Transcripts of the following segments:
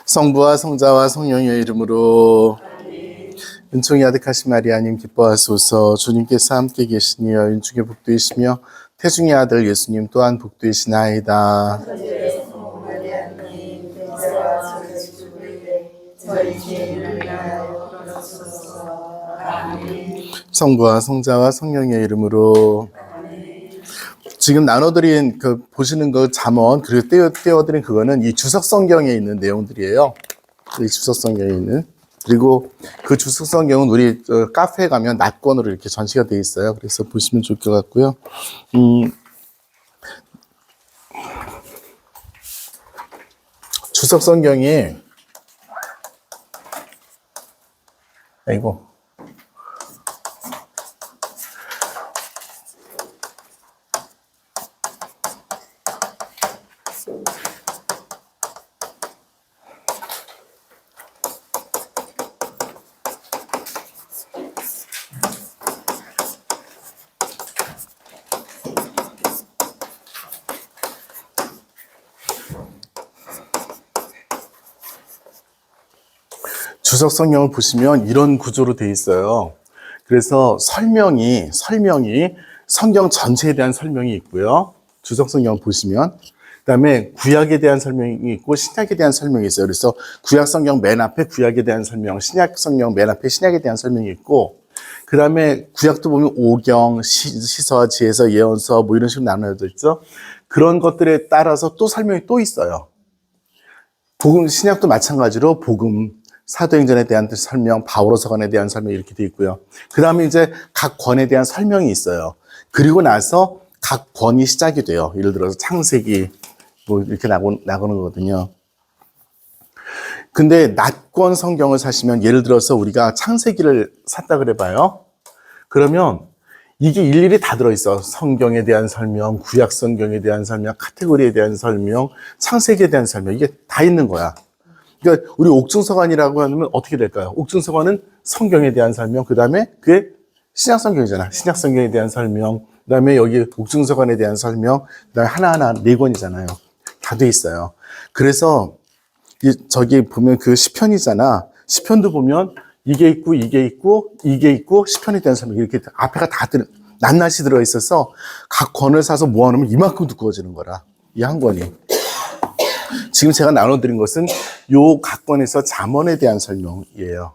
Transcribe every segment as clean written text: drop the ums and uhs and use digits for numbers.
성부와 성자와 성령의 이름으로. 은총이 아득하신 마리아님 기뻐하소서. 주님께서 함께 계시니여 은중의 복되시며 태중의 아들 예수님 또한 복되시나이다. 성부와 성자와 성령의 이름으로. 지금 나눠드린 보시는 그 잠언 그리고 떼어드린 그거는 이 주석 성경에 있는 내용들이에요. 이 주석 성경에 있는. 그리고 그 주석 성경은 우리 카페에 가면 낙권으로 이렇게 전시가 되어 있어요. 그래서 보시면 좋을 것 같고요. 주석 성경이 아이고. 주석 성경을 보시면 이런 구조로 되어 있어요. 그래서 설명이 성경 전체에 대한 설명이 있고요. 주석 성경을 보시면 그다음에 구약에 대한 설명이 있고 신약에 대한 설명이 있어요. 그래서 구약 성경 맨 앞에 구약에 대한 설명, 신약 성경 맨 앞에 신약에 대한 설명이 있고 그다음에 구약도 보면 오경, 시서, 지혜서, 예언서 뭐 이런 식으로 나눠져 있죠. 그런 것들에 따라서 또 설명이 또 있어요. 복음, 신약도 마찬가지로 복음, 사도행전에 대한 설명, 바오로서관에 대한 설명 이렇게 되어 있고요. 그 다음에 이제 각 권에 대한 설명이 있어요. 그리고 나서 각 권이 시작이 돼요. 예를 들어서 창세기 뭐 이렇게 나오는 거거든요. 근데 낫권 성경을 사시면 예를 들어서 우리가 창세기를 샀다 그래봐요. 그러면 이게 일일이 다 들어있어. 성경에 대한 설명, 구약 성경에 대한 설명, 카테고리에 대한 설명, 창세기에 대한 설명 이게 다 있는 거야. 그러니까 우리 옥중서관이라고 하면 어떻게 될까요? 옥중서관은 성경에 대한 설명, 그 다음에 그게 신약성경이잖아. 신약성경에 대한 설명, 그 다음에 여기 옥중서관에 대한 설명, 그 다음에 하나하나 4권이잖아요. 다 돼 있어요. 그래서 저기 보면 그 시편이잖아. 시편도 보면 이게 있고 이게 있고 이게 있고 시편에 대한 설명 이렇게 앞에가 다 낱낱이 들어있어서 각 권을 사서 모아놓으면 이만큼 두꺼워지는 거라. 이 한 권이. 지금 제가 나눠드린 것은 요 각 권에서 잠언에 대한 설명이에요.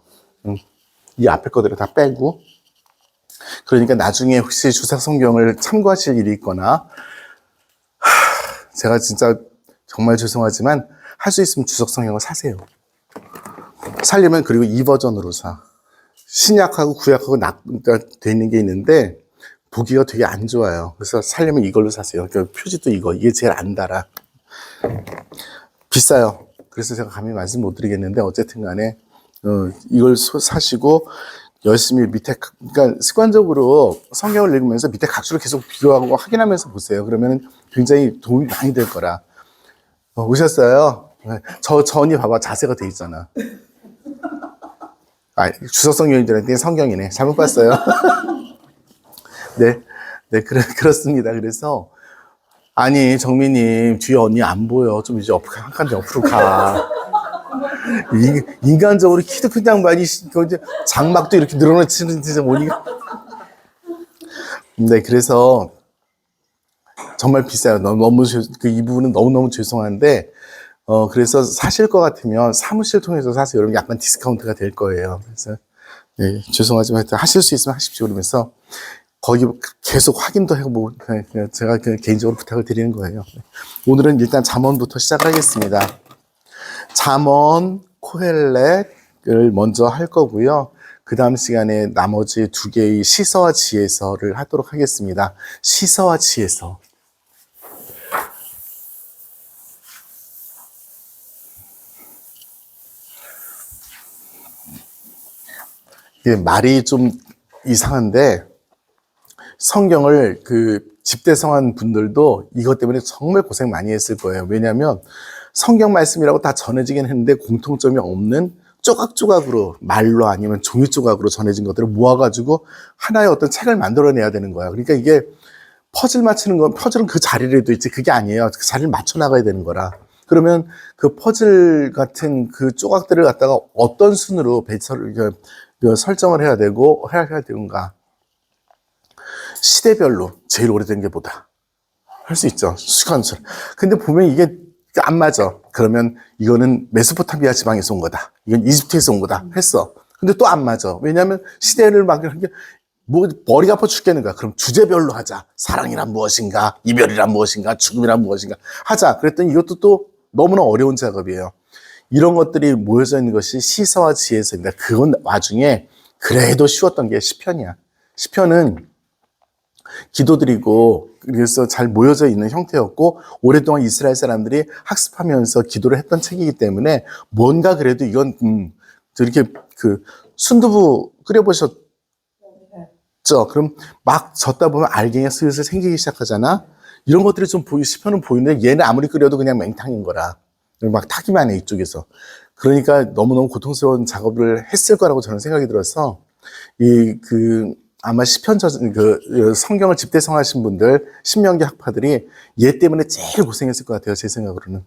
이 앞에 것들을 다 빼고. 그러니까 나중에 혹시 주석 성경을 참고하실 일이 있거나, 제가 진짜 정말 죄송하지만 할 수 있으면 주석 성경을 사세요. 살려면 그리고 이 버전으로 사. 신약하고 구약하고 돼 있는 게 있는데 보기가 되게 안 좋아요. 그래서 살려면 이걸로 사세요. 그러니까 표지도 이게 제일 안 달아. 비싸요. 그래서 제가 감히 말씀 못 드리겠는데 어쨌든 간에 이걸 사시고 열심히 밑에, 그러니까 습관적으로 성경을 읽으면서 밑에 각주를 계속 비교하고 확인하면서 보세요. 그러면 굉장히 도움이 많이 될 거라. 오셨어요? 전이 봐봐. 자세가 돼 있잖아. 주석 성경인 줄 알았더니 성경이네. 잘못 봤어요. 네, 그렇습니다. 그래서 아니, 정민님, 뒤에 언니 안 보여. 좀 이제 한 칸 옆으로 가. 인간적으로 키도 큰 양반이, 장막도 이렇게 늘어놓치는 진짜 뭐니까. 네, 그래서, 정말 비싸요. 이 부분은 너무너무 죄송한데, 그래서 사실 것 같으면 사무실 통해서 사서 여러분 약간 디스카운트가 될 거예요. 그래서, 네, 죄송하지만 하실 수 있으면 하십시오. 그러면서, 거기 계속 확인도 하고 제가 개인적으로 부탁을 드리는 거예요. 오늘은 일단 잠언부터 시작을 하겠습니다. 잠언, 코헬렛을 먼저 할 거고요. 그 다음 시간에 나머지 2개의 시서와 지혜서를 하도록 하겠습니다. 시서와 지혜서. 이게 말이 좀 이상한데 성경을 집대성한 분들도 이것 때문에 정말 고생 많이 했을 거예요. 왜냐하면 성경 말씀이라고 다 전해지긴 했는데 공통점이 없는 조각조각으로 말로 아니면 종이 조각으로 전해진 것들을 모아가지고 하나의 어떤 책을 만들어내야 되는 거야. 그러니까 이게 퍼즐 맞추는 건 퍼즐은 그 자리에도 있지 그게 아니에요. 그 자리를 맞춰 나가야 되는 거라. 그러면 그 퍼즐 같은 그 조각들을 갖다가 어떤 순으로 배치를 설정을 해야 되고 해야 되는가? 시대별로 제일 오래된 게 뭐다? 할 수 있죠. 시간처럼. 근데 보면 이게 안 맞아. 그러면 이거는 메소포타미아 지방에서 온 거다. 이건 이집트에서 온 거다. 했어. 근데 또 안 맞아. 왜냐하면 시대를 막 이렇게 뭐 머리가 아파 죽겠는 거야. 그럼 주제별로 하자. 사랑이란 무엇인가? 이별이란 무엇인가? 죽음이란 무엇인가? 하자. 그랬더니 이것도 또 너무나 어려운 작업이에요. 이런 것들이 모여져 있는 것이 시사와 지혜서입니다. 그건 와중에 그래도 쉬웠던 게 시편이야. 시편은 기도드리고 그래서 잘 모여져 있는 형태였고 오랫동안 이스라엘 사람들이 학습하면서 기도를 했던 책이기 때문에 뭔가 그래도 이건 이렇게 그 순두부 끓여보셨죠? 그럼 막 젓다 보면 알갱이가 슬슬 생기기 시작하잖아. 이런 것들이 좀 시편은 보이는데 얘는 아무리 끓여도 그냥 맹탕인 거라. 막 타기만 해 이쪽에서. 그러니까 너무너무 고통스러운 작업을 했을 거라고 저는 생각이 들어서 아마 시편 성경을 집대성하신 분들, 신명기 학파들이 얘 때문에 제일 고생했을 것 같아요. 제 생각으로는.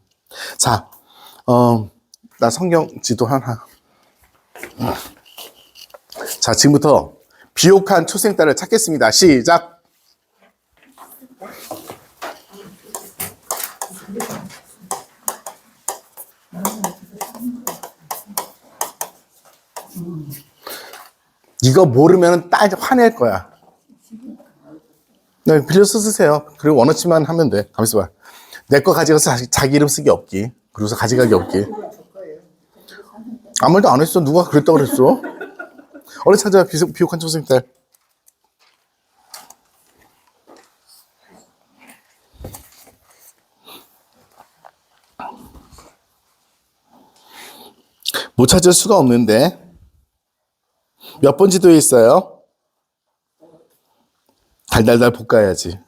자, 나 성경 지도 하나. 자, 지금부터 비옥한 초생딸을 찾겠습니다. 시작. 이거 모르면 딱 화낼 거야. 네, 빌려서 쓰세요. 그리고 원어치만 하면 돼. 가만있어 봐. 내 거 가져가서 자기 이름 쓰기 없기. 그래서 가져가기 없기. 아무 말도 안 했어. 누가 그랬다고 그랬어? 얼른 찾아. 비옥한 초생딸. 못 찾을 수가 없는데. 몇 번 지도에 있어요? 달달달 볶아야지.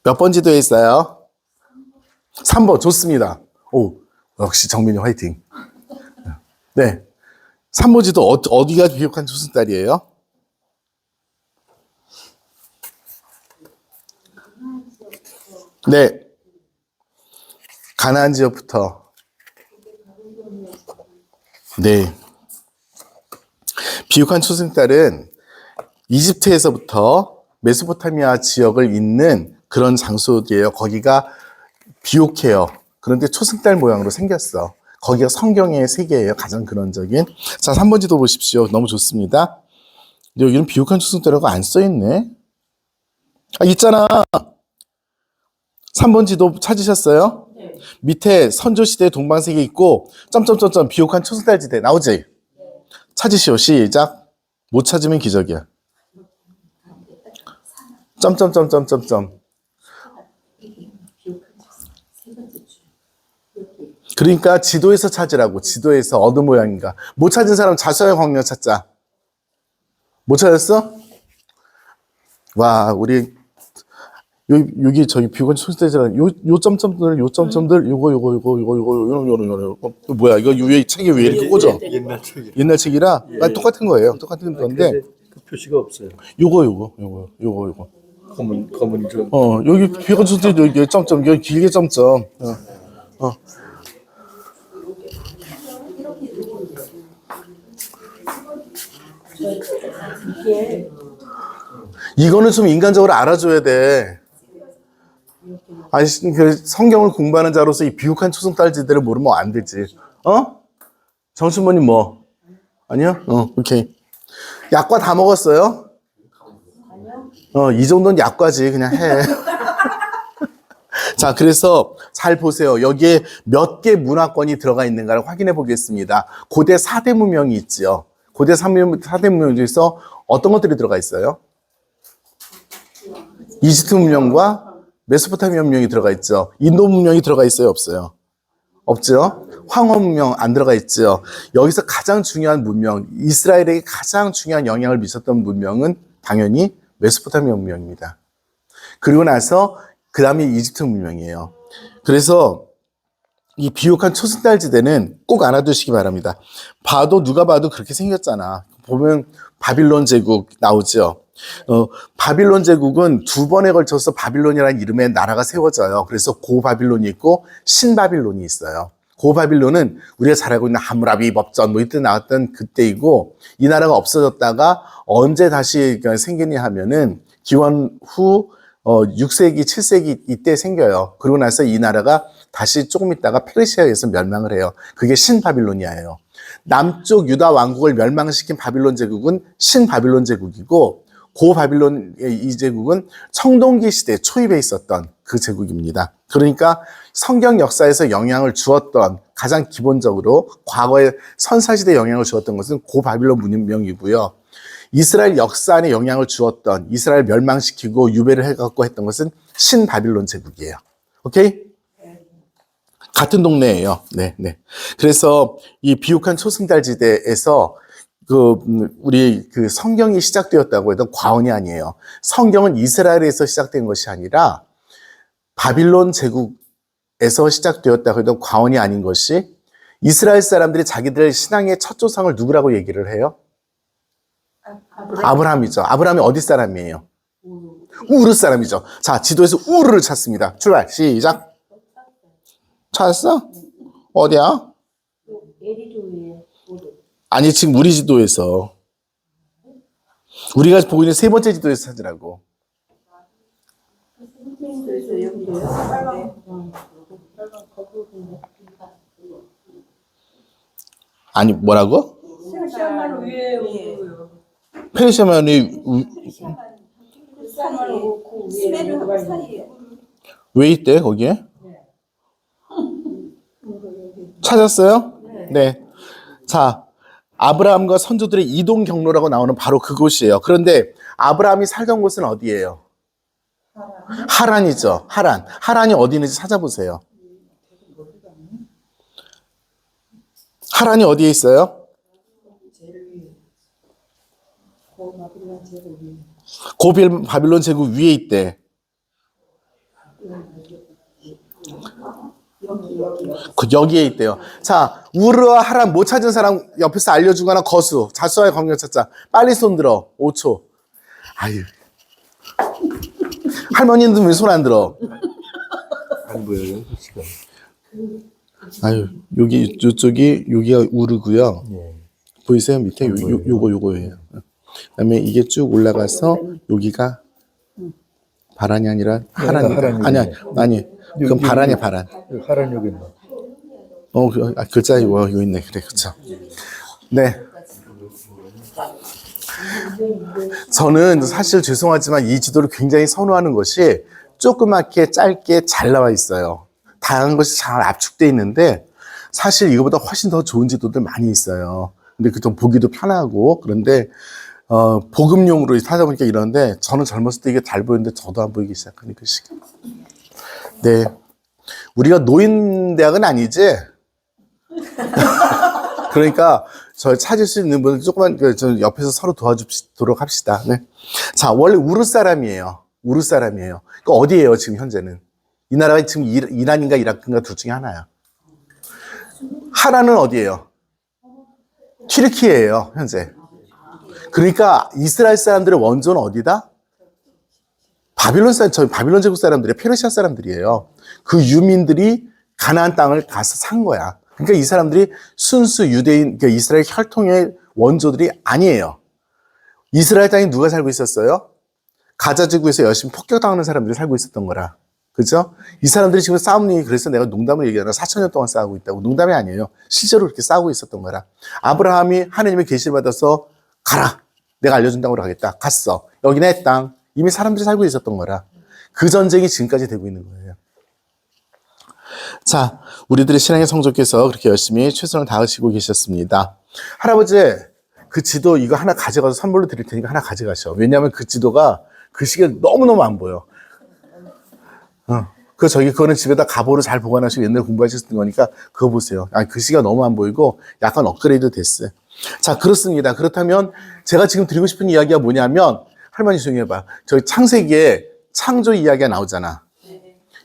몇 번 지도에 있어요? 3번 좋습니다. 오, 역시 정민이 화이팅. 네, 3번 지도 어디가 비옥한 초승달이에요? 네, 가나안 지역부터. 네. 비옥한 초승달은 이집트에서부터 메소포타미아 지역을 잇는 그런 장소예요. 거기가 비옥해요. 그런데 초승달 모양으로 생겼어. 거기가 성경의 세계예요. 가장 근원적인. 자, 3번 지도 보십시오. 너무 좋습니다. 여기는 비옥한 초승달이라고 안 써있네. 아, 있잖아. 3번 지도 찾으셨어요? 네. 밑에 선조시대 동방색이 있고 점점점점 비옥한 초승달지대 나오지? 네. 찾으시오. 시작. 못 찾으면 기적이야. 점점점점점점. 그러니까 지도에서 찾으라고. 지도에서 어느 모양인가. 못 찾은 사람 자수의 광명 찾자. 못 찾았어? 와, 우리 여기 저기 비옥한 초승달이잖아. 요 점점들, 요 점점들, 요거 뭐야? 이거 위에 책이 왜 이렇게 꽂아? 옛날 책이. 옛날 책이라 예. 똑같은 거예요. 똑같은 건데. 그 표시가 없어요. 요거. 검은 점. 여기 비옥한 초승달 여기 점점, 여기 길게 점점. 이거는 좀 인간적으로 알아줘야 돼. 아니, 그 성경을 공부하는 자로서 이 비옥한 초승달지대를 모르면 안 되지. 정춘모님 뭐? 아니요? 오케이. 약과 다 먹었어요? 이 정도는 약과지. 그냥 해. 자, 그래서 잘 보세요. 여기에 몇 개 문화권이 들어가 있는가를 확인해 보겠습니다. 고대 4대 문명이 있죠. 고대 4대 문명 중에서 어떤 것들이 들어가 있어요? 이집트 문명과 메소포타미아 문명이 들어가 있죠. 인도 문명이 들어가 있어요? 없어요? 없죠? 황허 문명 안 들어가 있죠. 여기서 가장 중요한 문명, 이스라엘에게 가장 중요한 영향을 미쳤던 문명은 당연히 메소포타미아 문명입니다. 그리고 나서 그 다음에 이집트 문명이에요. 그래서 이 비옥한 초승달지대는 꼭 알아두시기 바랍니다. 누가 봐도 그렇게 생겼잖아. 보면 바빌론 제국 나오죠. 바빌론 제국은 두 번에 걸쳐서 바빌론이라는 이름의 나라가 세워져요. 그래서 고바빌론이 있고 신바빌론이 있어요. 고바빌론은 우리가 잘 알고 있는 하무라비 법전 뭐 이때 나왔던 그때이고, 이 나라가 없어졌다가 언제 다시 생기냐 하면은 기원 후 6세기, 7세기 이때 생겨요. 그러고 나서 이 나라가 다시 조금 있다가 페르시아에 의해서 멸망을 해요. 그게 신바빌로니아예요. 남쪽 유다 왕국을 멸망시킨 바빌론 제국은 신바빌론 제국이고, 고바빌론 이 제국은 청동기 시대 초입에 있었던 그 제국입니다. 그러니까 성경 역사에서 영향을 주었던, 가장 기본적으로 과거에 선사시대에 영향을 주었던 것은 고바빌론 문명이고요. 이스라엘 역사 안에 영향을 주었던, 이스라엘 멸망시키고 유배를 해갖고 했던 것은 신바빌론 제국이에요. 오케이? 같은 동네예요. 네, 네. 그래서 이 비옥한 초승달지대에서 우리 성경이 시작되었다고 해도 과언이 아니에요. 성경은 이스라엘에서 시작된 것이 아니라 바빌론 제국에서 시작되었다고 해도 과언이 아닌 것이, 이스라엘 사람들이 자기들 신앙의 첫 조상을 누구라고 얘기를 해요? 아브라함이죠. 아브라함이 어디 사람이에요? 우르 사람이죠. 자, 지도에서 우르를 찾습니다. 출발, 시작. 찾았어? 어디야? 아니, 지금 우리 지도에서. 우리가 보고 있는 세 번째 지도에서 찾으라고. 아니, 뭐라고? 페르시아만이 왜 있대, 거기에? 찾았어요? 네. 자, 아브라함과 선조들의 이동 경로라고 나오는 바로 그곳이에요. 그런데 아브라함이 살던 곳은 어디예요? 하란이죠. 하란. 하란이 어디 있는지 찾아보세요. 하란이 어디에 있어요? 고바빌론 제국 위에 있대. 여기에 있대요. 자, 우르와 하란 못 찾은 사람 옆에서 알려주거나 거수. 자수와의 관계 찾자. 빨리 손 들어. 5초. 아유. 할머니는 왜 손 안 들어? 안 보여요, 시간. 아유, 여기가 우르고요. 네. 보이세요? 밑에 요거예요. 그다음에 이게 쭉 올라가서 여기가 바란이 아니라 하란이. 아니. 그건 바란이야, 바란. 하란 여기 있나? 글자 여기 있네. 그래, 그렇죠. 네. 저는 사실 죄송하지만 이 지도를 굉장히 선호하는 것이 조그맣게 짧게 잘 나와 있어요. 다양한 것이 잘 압축되어 있는데 사실 이거보다 훨씬 더 좋은 지도들 많이 있어요. 근데 그 좀 보기도 편하고, 그런데 복음용으로 하다 보니까 이러는데, 저는 젊었을 때 이게 잘 보였는데 저도 안 보이기 시작하니까 시간. 네. 우리가 노인대학은 아니지? 그러니까 저 찾을 수 있는 분들 조금만 저 옆에서 서로 도와주도록 합시다. 네. 자, 원래 우르 사람이에요. 우르 사람이에요. 그러니까 어디예요, 지금 현재는? 이 나라가 지금 이란인가 이라크인가 둘 중에 하나야. 하란은 어디예요? 튀르키예요, 현재. 그러니까 이스라엘 사람들의 원조는 어디다? 바빌론 제국 사람들이 페르시아 사람들이에요. 그 유민들이 가나안 땅을 가서 산 거야. 그러니까 이 사람들이 순수 유대인, 그러니까 이스라엘 혈통의 원조들이 아니에요. 이스라엘 땅에 누가 살고 있었어요? 가자 지구에서 열심히 폭격당하는 사람들이 살고 있었던 거라. 그죠? 이 사람들이 지금 싸움이, 그래서 내가 농담을 얘기하나 4,000년 동안 싸우고 있다고. 농담이 아니에요. 실제로 그렇게 싸우고 있었던 거라. 아브라함이 하나님의 계시를 받아서 가라. 내가 알려준다고 하겠다. 갔어. 여기 내 땅. 이미 사람들이 살고 있었던 거라. 그 전쟁이 지금까지 되고 있는 거예요. 자, 우리들의 신앙의 성조께서 그렇게 열심히 최선을 다하시고 계셨습니다. 할아버지, 그 지도 이거 하나 가져가서 선물로 드릴 테니까 하나 가져가셔. 왜냐하면 그 지도가 그 시기에 너무너무 안 보여. 그거는 집에다 가보로 잘 보관하시고 옛날에 공부하셨던 거니까 그거 보세요. 그 시기가 너무 안 보이고 약간 업그레이드 됐어요. 자, 그렇습니다. 그렇다면 제가 지금 드리고 싶은 이야기가 뭐냐면, 할머니 조용히 해봐. 저기 창세기에 창조 이야기가 나오잖아.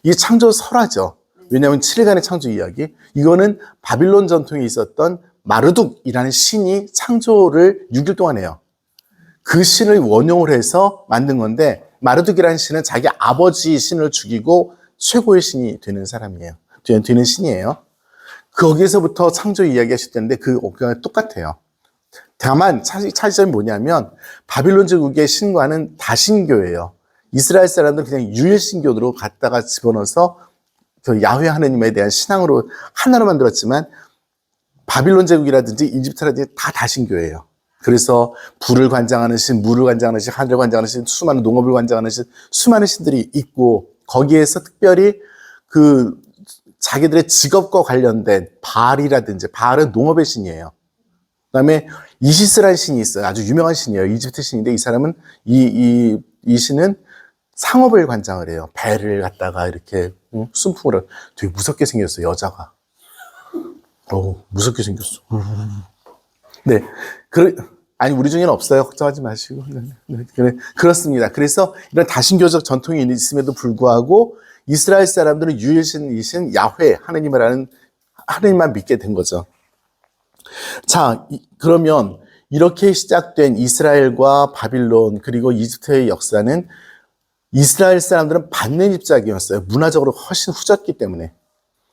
이게 창조 설화죠. 왜냐하면 7일간의 창조 이야기. 이거는 바빌론 전통에 있었던 마르둑이라는 신이 창조를 6일 동안 해요. 그 신을 원용을 해서 만든 건데, 마르둑이라는 신은 자기 아버지 신을 죽이고 최고의 신이 되는 사람이에요. 되는 신이에요. 거기에서부터 창조 이야기 하셨는데 그가 똑같아요. 다만 차이점이 뭐냐면 바빌론 제국의 신과는 다신교예요. 이스라엘 사람들은 그냥 유일신교로 갖다가 집어넣어서 그 야훼 하나님에 대한 신앙으로 하나로 만들었지만 바빌론 제국이라든지 이집트라든지 다 다신교예요. 그래서 불을 관장하는 신, 물을 관장하는 신, 하늘을 관장하는 신, 수많은 농업을 관장하는 신, 수많은 신들이 있고 거기에서 특별히 그 자기들의 직업과 관련된 바알이라든지, 바알은 농업의 신이에요. 그다음에 이시스라는 신이 있어요. 아주 유명한 신이에요. 이집트 신인데 이 사람은 이 신은 상업을 관장을 해요. 배를 갖다가 이렇게 순풍을 되게 무섭게 생겼어요. 여자가. 무섭게 생겼어. 네, 아니 우리 중에는 없어요. 걱정하지 마시고. 네, 그렇습니다. 그래서 이런 다신교적 전통이 있음에도 불구하고 이스라엘 사람들은 유일신이신 야훼 하나님만 믿게 된 거죠. 자, 그러면 이렇게 시작된 이스라엘과 바빌론 그리고 이집트의 역사는 이스라엘 사람들은 받는 입장이었어요. 문화적으로 훨씬 후졌기 때문에.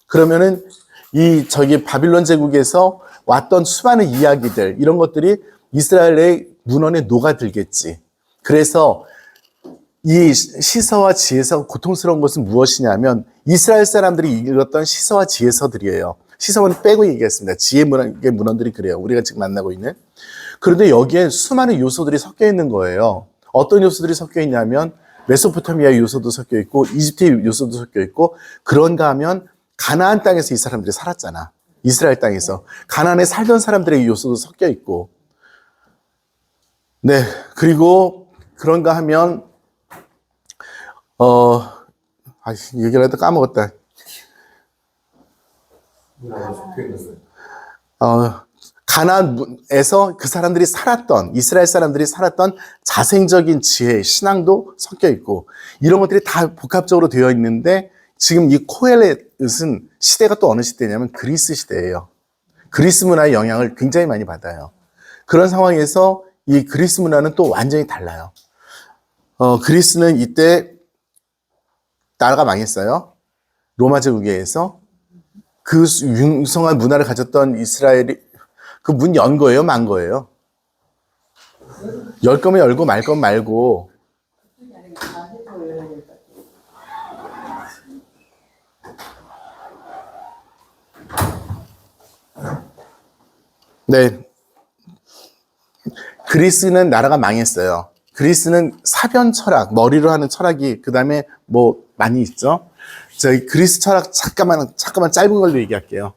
그러면은 바빌론 제국에서 왔던 수많은 이야기들, 이런 것들이 이스라엘의 문헌에 녹아들겠지. 그래서 이 시서와 지혜서, 고통스러운 것은 무엇이냐면 이스라엘 사람들이 읽었던 시서와 지혜서들이에요. 시서는 빼고 얘기했습니다. 지혜 문헌들이 그래요. 우리가 지금 만나고 있는. 그런데 여기에 수많은 요소들이 섞여 있는 거예요. 어떤 요소들이 섞여 있냐면 메소포타미아 요소도 섞여 있고 이집트 요소도 섞여 있고, 그런가 하면 가나안 땅에서 이 사람들이 살았잖아. 이스라엘 땅에서. 가나안에 살던 사람들의 요소도 섞여 있고. 네. 그리고 그런가 하면 얘기를 하다 까먹었다. 가나안에서 그 사람들이 살았던, 이스라엘 사람들이 살았던 자생적인 지혜, 신앙도 섞여 있고, 이런 것들이 다 복합적으로 되어 있는데, 지금 이 코헬렛은 시대가 또 어느 시대냐면 그리스 시대예요. 그리스 문화의 영향을 굉장히 많이 받아요. 그런 상황에서 이 그리스 문화는 또 완전히 달라요. 그리스는 이때 나라가 망했어요. 로마 제국에 의해서. 그 융성한 문화를 가졌던 이스라엘이 그 문 연 거예요, 만 거예요? 열 거면 열고 말 건 말고. 네. 그리스는 나라가 망했어요. 그리스는 사변 철학, 머리로 하는 철학이 그 다음에 뭐 많이 있죠. 저희 그리스 철학 잠깐만 짧은 걸로 얘기할게요.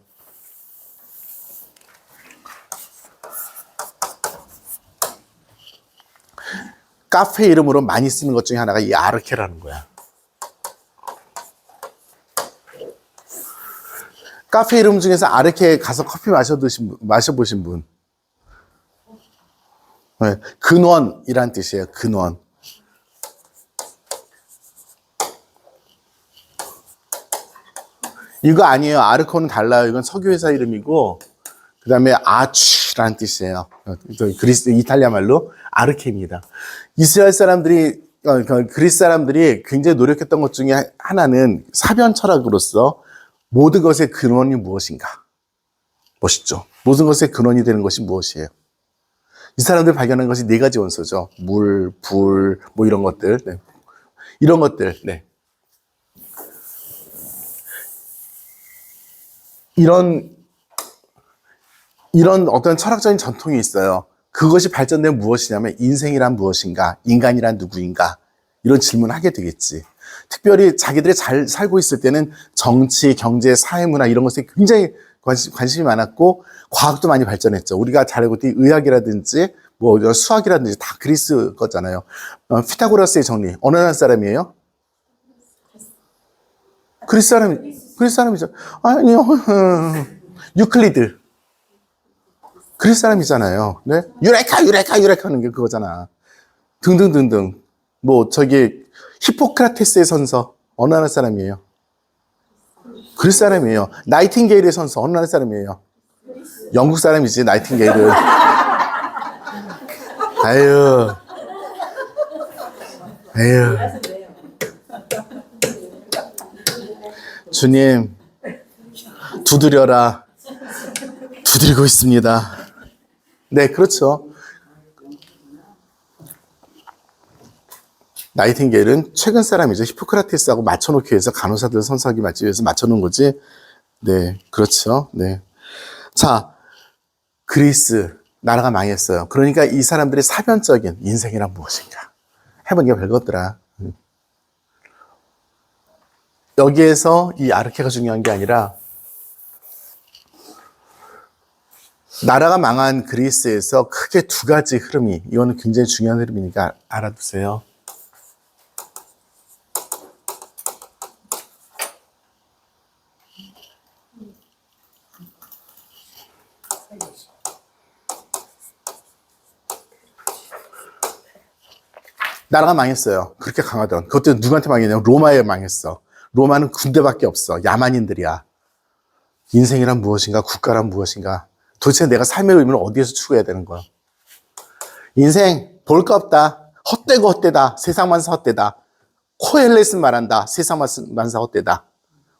카페 이름으로 많이 쓰는 것 중에 하나가 이 아르케라는 거야. 카페 이름 중에서 아르케 가서 커피 마셔보신 분. 네, 근원이란 뜻이에요. 근원. 이거 아니에요. 아르코는 달라요. 이건 석유회사 이름이고, 그 다음에 아취라는 뜻이에요. 그리스, 이탈리아 말로 아르케입니다. 이스라엘 사람들이, 그리스 사람들이 굉장히 노력했던 것 중에 하나는 사변 철학으로서 모든 것의 근원이 무엇인가. 멋있죠? 모든 것의 근원이 되는 것이 무엇이에요? 이 사람들 발견한 것이 4가지 원소죠. 물, 불, 뭐 이런 것들. 네. 이런 것들, 네. 이런 어떤 철학적인 전통이 있어요. 그것이 발전되면 무엇이냐면 인생이란 무엇인가, 인간이란 누구인가, 이런 질문을 하게 되겠지. 특별히 자기들이 잘 살고 있을 때는 정치, 경제, 사회문화 이런 것에 굉장히 관심이 많았고 과학도 많이 발전했죠. 우리가 잘 알고 있는 의학이라든지 뭐 수학이라든지 다 그리스 거잖아요. 피타고라스의 정리 어느 나라 사람이에요? 그리스 사람이죠. 아니요. 유클리드. 그리스 사람이잖아요. 네? 유레카 하는 게 그거잖아. 등등등등. 뭐, 히포크라테스의 선서. 어느 나라 사람이에요? 그리스 사람이에요. 나이팅게일의 선서. 어느 나라 사람이에요? 영국 사람이지, 나이팅게일은. 아유. 아유. 주님, 두드려라. 두드리고 있습니다. 네, 그렇죠. 나이팅게일은 최근 사람이죠. 히포크라테스하고 맞춰놓기 위해서 간호사들 선서하기 맞기 위해서 맞춰놓은 거지. 네, 그렇죠. 네. 자, 그리스, 나라가 망했어요. 그러니까 이 사람들의 사변적인 인생이란 무엇인가? 해보니까 별것더라. 여기에서 이 아르케가 중요한 게 아니라 나라가 망한 그리스에서 크게 두 가지 흐름이, 이거는 굉장히 중요한 흐름이니까 알아두세요. 나라가 망했어요. 그렇게 강하던. 그것도 누구한테 망했냐면 로마에 망했어. 로마는 군대밖에 없어. 야만인들이야. 인생이란 무엇인가? 국가란 무엇인가? 도대체 내가 삶의 의미를 어디에서 추구해야 되는 거야? 인생 볼 거 없다. 헛되고 헛되다. 세상만사 헛되다. 코엘렛은 말한다. 세상만사 헛되다.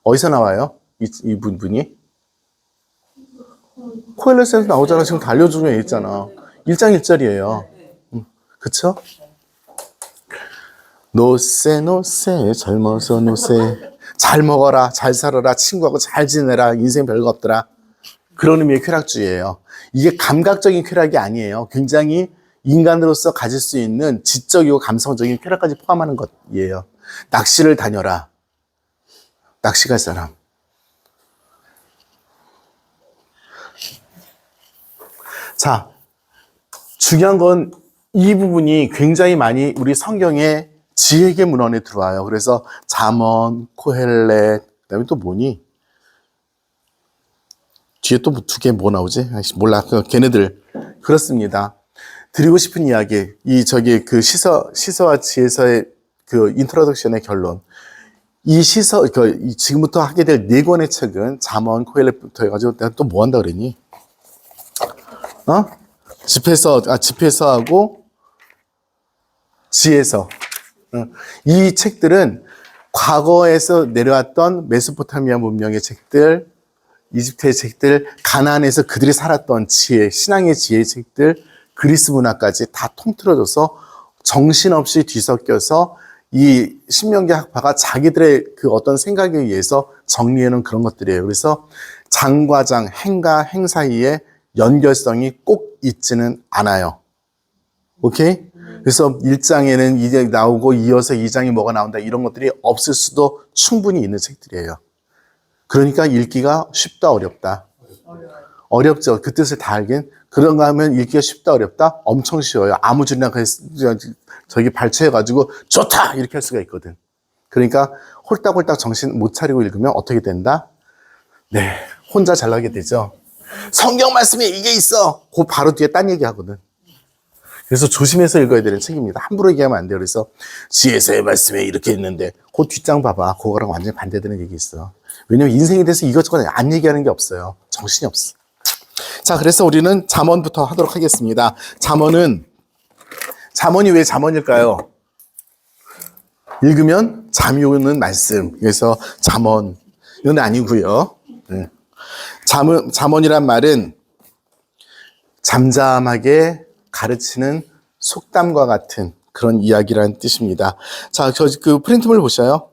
어디서 나와요? 이 분이? 코엘렛에서 나오잖아. 지금 달려주면 있잖아. 1장 1절이에요. 그쵸? 노세 노세 젊어서 노세 잘 먹어라 잘 살아라 친구하고 잘 지내라 인생 별거 없더라. 그런 의미의 쾌락주의예요. 이게 감각적인 쾌락이 아니에요. 굉장히 인간으로서 가질 수 있는 지적이고 감성적인 쾌락까지 포함하는 것이에요. 낚시를 다녀라. 낚시 갈 사람. 자, 중요한 건 이 부분이 굉장히 많이 우리 성경에 지혜의 문헌에 들어와요. 그래서 잠언, 코헬렛, 그다음에 또 뭐니? 뒤에 또 두 개 뭐 나오지? 몰라. 걔네들 그렇습니다. 드리고 싶은 이야기, 그 시서와 지혜서의 그 인트로덕션의 결론. 이 지금부터 하게 될 네 권의 책은 잠언, 코헬렛부터 해가지고 내가 또 뭐 한다 그랬니? 집회서하고 지혜서. 이 책들은 과거에서 내려왔던 메소포타미아 문명의 책들, 이집트의 책들, 가나안에서 그들이 살았던 지혜, 신앙의 지혜의 책들, 그리스 문화까지 다 통틀어줘서 정신없이 뒤섞여서 이 신명기 학파가 자기들의 그 어떤 생각에 의해서 정리해놓은 그런 것들이에요. 그래서 장과 장, 행과 행 사이에 연결성이 꼭 있지는 않아요. 오케이? 그래서 1장에는 이제 나오고 이어서 2장이 뭐가 나온다 이런 것들이 없을 수도 충분히 있는 책들이에요. 그러니까 읽기가 쉽다 어렵다? 어렵죠. 그 뜻을 다 알긴. 그런가 하면 읽기가 쉽다 어렵다? 엄청 쉬워요. 아무 줄이나 저기 발췌해가지고 좋다! 이렇게 할 수가 있거든. 그러니까 홀딱홀딱 정신 못 차리고 읽으면 어떻게 된다? 네, 혼자 잘나게 되죠. 성경 말씀에 이게 있어! 그 바로 뒤에 딴 얘기 하거든. 그래서 조심해서 읽어야 되는 책입니다. 함부로 얘기하면 안 돼요. 그래서 지혜서의 말씀에 이렇게 있는데 그 뒷장 봐봐. 그거랑 완전히 반대되는 얘기 있어. 왜냐면 인생에 대해서 이것저것 안 얘기하는 게 없어요. 정신이 없어. 자, 그래서 우리는 잠언부터 하도록 하겠습니다. 잠언이 왜 잠언일까요? 읽으면 잠이 오는 말씀. 그래서 잠언. 이건 아니고요. 잠언이란 말은 잠잠하게 가르치는 속담과 같은 그런 이야기라는 뜻입니다. 자, 그 프린트물 보셔요.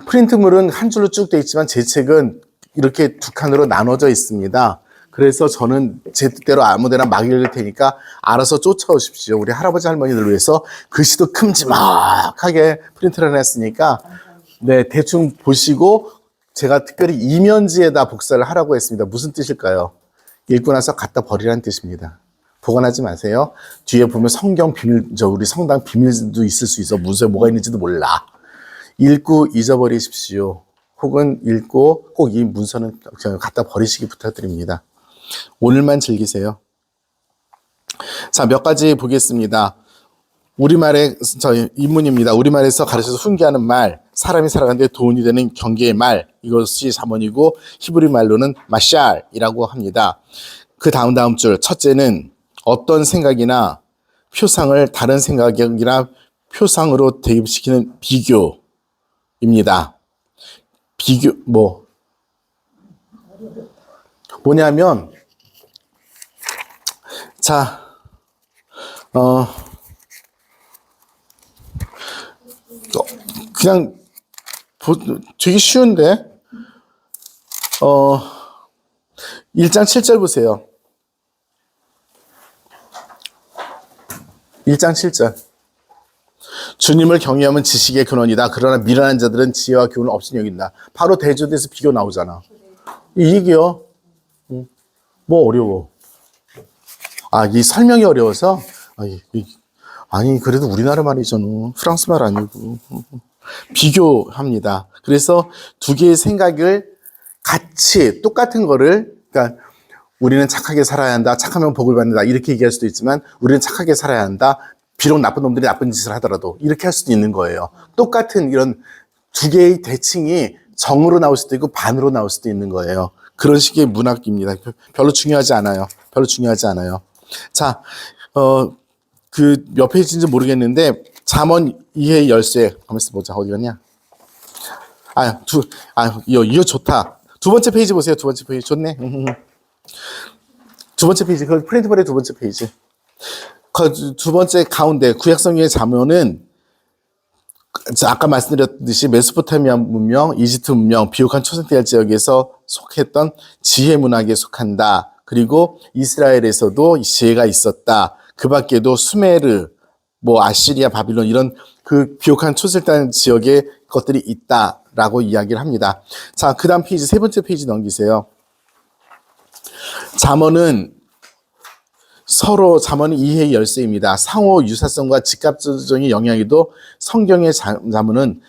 프린트물은 한 줄로 쭉 돼 있지만 제 책은 이렇게 두 칸으로 나눠져 있습니다. 그래서 저는 제 뜻대로 아무데나 막 읽을 테니까 알아서 쫓아오십시오. 우리 할아버지 할머니들 위해서 글씨도 큼지막하게 프린트를 해놨으니까 네, 대충 보시고 제가 특별히 이면지에다 복사를 하라고 했습니다. 무슨 뜻일까요? 읽고 나서 갖다 버리라는 뜻입니다. 보관하지 마세요. 뒤에 보면 성경 비밀, 우리 성당 비밀도 있을 수 있어. 문서에 뭐가 있는지도 몰라. 읽고 잊어버리십시오. 혹은 읽고 꼭 이 문서는 그냥 갖다 버리시기 부탁드립니다. 오늘만 즐기세요. 자, 몇 가지 보겠습니다. 우리말의 인문입니다. 우리말에서 가르쳐서 훈계하는 말, 사람이 살아가는데 도움이 되는 경계의 말, 이것이 잠언이고 히브리 말로는 마샬이라고 합니다. 그 다음 줄, 첫째는 어떤 생각이나 표상을 다른 생각이나 표상으로 대입시키는 비교입니다. 비교, 뭐냐면, 자, 그냥 되게 쉬운데 1장 7절 보세요. 1장 7절. 주님을 경외하면 지식의 근원이다. 그러나 미련한 자들은 지혜와 교훈을 없인 여긴다. 바로 대조돼서 비교 나오잖아. 이 얘기요. 뭐 어려워. 이 설명이 어려워서 아니 그래도 우리나라 말이잖아. 프랑스 말 아니고. 비교합니다. 그래서 두 개의 생각을 같이 똑같은 거를, 그러니까 우리는 착하게 살아야 한다. 착하면 복을 받는다. 이렇게 얘기할 수도 있지만 우리는 착하게 살아야 한다. 비록 나쁜 놈들이 나쁜 짓을 하더라도 이렇게 할 수도 있는 거예요. 똑같은 이런 두 개의 대칭이 정으로 나올 수도 있고 반으로 나올 수도 있는 거예요. 그런 식의 문학입니다. 별로 중요하지 않아요. 자, 그 몇 페이지인지 모르겠는데 잠언 이해 열쇠. 가만있어 보자. 어디 갔냐? 이거 좋다. 두 번째 페이지 보세요. 두 번째 페이지 좋네. 두 번째 페이지. 그 프린트볼의 두 번째 페이지. 그 두 번째 가운데 구약성경의 잠언은 아까 말씀드렸듯이 메소포타미아 문명, 이집트 문명, 비옥한 초생태자 지역에서 속했던 지혜 문학에 속한다. 그리고 이스라엘에서도 지혜가 있었다. 그 밖에도 수메르, 아시리아, 바빌론 이런 그 비옥한 초생태자 지역의 것들이 있다라고 이야기를 합니다. 자, 그 다음 페이지, 세 번째 페이지 넘기세요. 잠언은 이해의 열쇠입니다. 상호 유사성과 직접적인 영향에도 성경의 잠언은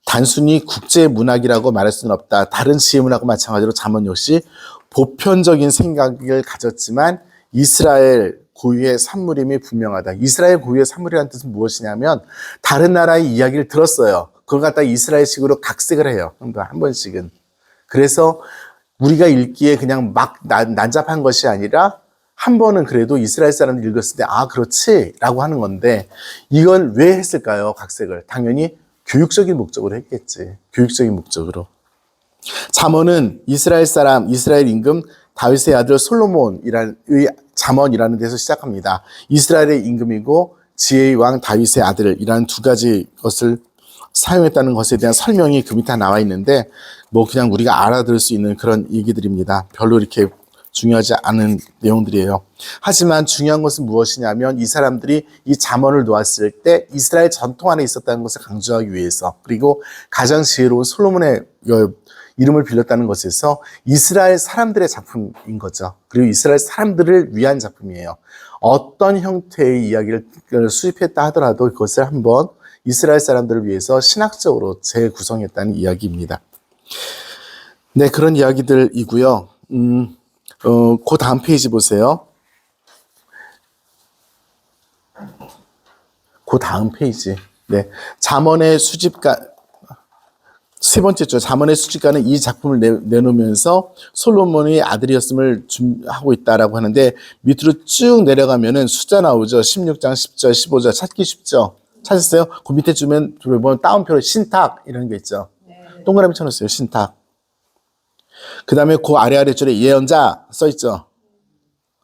단순히 국제 문학이라고 말할 수는 없다. 다른 지혜 문학과 마찬가지로 잠언 역시 보편적인 생각을 가졌지만 이스라엘 고유의 산물임이 분명하다. 이스라엘 고유의 산물이라는 뜻은 무엇이냐면 다른 나라의 이야기를 들었어요. 그걸 갖다 이스라엘식으로 각색을 해요. 한 번씩은. 그래서 우리가 읽기에 그냥 막 난잡한 것이 아니라 한 번은 그래도 이스라엘 사람들이 읽었을 때 그렇지 라고 하는 건데 이걸 왜 했을까요? 각색을. 당연히 교육적인 목적으로 했겠지. 교육적인 목적으로. 잠언은 이스라엘 임금 다윗의 아들 솔로몬의 잠언이라는 데서 시작합니다. 이스라엘의 임금이고 지혜의 왕 다윗의 아들이라는 두 가지 것을 사용했다는 것에 대한 설명이 그 밑에 나와 있는데 그냥 우리가 알아들을 수 있는 그런 얘기들입니다. 별로 이렇게 중요하지 않은 내용들이에요. 하지만 중요한 것은 무엇이냐면 이 사람들이 이 잠언을 놓았을 때 이스라엘 전통 안에 있었다는 것을 강조하기 위해서 그리고 가장 지혜로운 솔로몬의 이름을 빌렸다는 것에서 이스라엘 사람들의 작품인 거죠. 그리고 이스라엘 사람들을 위한 작품이에요. 어떤 형태의 이야기를 수집했다 하더라도 그것을 한번 이스라엘 사람들을 위해서 신학적으로 재구성했다는 이야기입니다. 네, 그런 이야기들이고요. 그 다음 페이지 보세요. 그 다음 페이지. 네. 잠언의 수집가, 세 번째죠. 잠언의 수집가는 이 작품을 내놓으면서 솔로몬의 아들이었음을 하고 있다라고 하는데 밑으로 쭉 내려가면은 숫자 나오죠. 16장, 10절, 15절 찾기 쉽죠. 찾았어요? 그 밑에 주면 다운표로 신탁 이런 게 있죠. 네. 동그라미 쳐놓았어요. 신탁. 그 다음에 그 아래줄에 예언자 써있죠?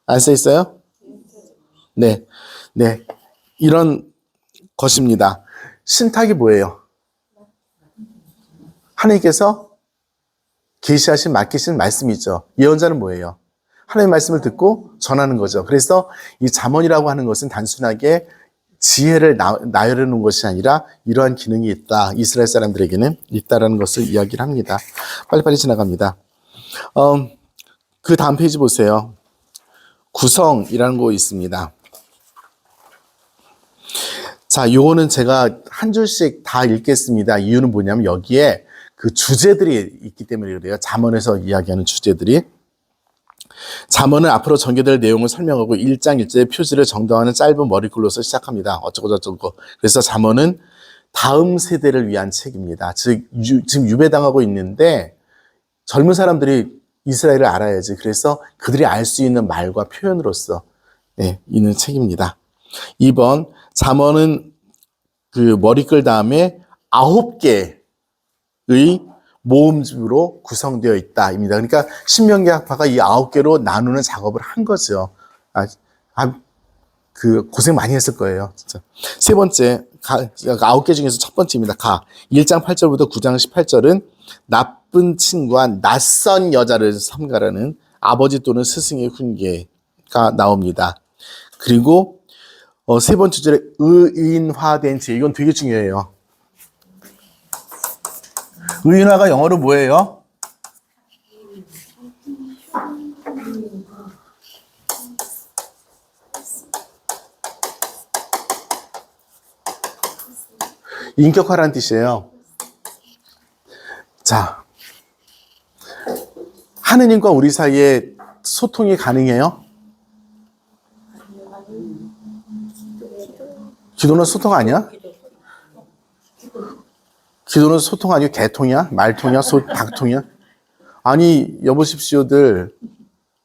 안 써있어요? 네. 네. 이런 것입니다. 신탁이 뭐예요? 하나님께서 계시하신 맡기신 말씀이죠. 예언자는 뭐예요? 하나님의 말씀을 듣고 전하는 거죠. 그래서 이 잠언이라고 하는 것은 단순하게 지혜를 나열해 놓은 것이 아니라 이러한 기능이 있다. 이스라엘 사람들에게는 있다라는 것을 이야기를 합니다. 빨리빨리 지나갑니다. 그 다음 페이지 보세요. 구성이라는 거 있습니다. 자, 요거는 제가 한 줄씩 다 읽겠습니다. 이유는 뭐냐면 여기에 그 주제들이 있기 때문에 그래요. 잠언에서 이야기하는 주제들이. 잠언은 앞으로 전개될 내용을 설명하고 1장 1절의 표지를 정당하는 짧은 머리글로서 시작합니다. 어쩌고 저쩌고. 그래서 잠언은 다음 세대를 위한 책입니다. 즉 지금 유배당하고 있는데 젊은 사람들이 이스라엘을 알아야지. 그래서 그들이 알 수 있는 말과 표현으로서 있는 책입니다. 2번 잠언은 그 머리글 다음에 9개의 모음집으로 구성되어 있다입니다. 그러니까 신명기 학파가 이 9개로 나누는 작업을 한 거죠. 그 고생 많이 했을 거예요, 진짜. 세 번째, 9개 중에서 첫 번째입니다. 1장 8절부터 9장 18절은 나쁜 친구와 낯선 여자를 삼가라는 아버지 또는 스승의 훈계가 나옵니다. 그리고 세 번째 줄에 의인화된 지, 이건 되게 중요해요. 의인화가 영어로 뭐예요? 인격화라는 뜻이에요. 자, 하느님과 우리 사이에 소통이 가능해요? 기도는 소통 아니야? 기도는 소통 아니고 개통이야? 말통이야? 닭통이야? 아니, 여보십시오들,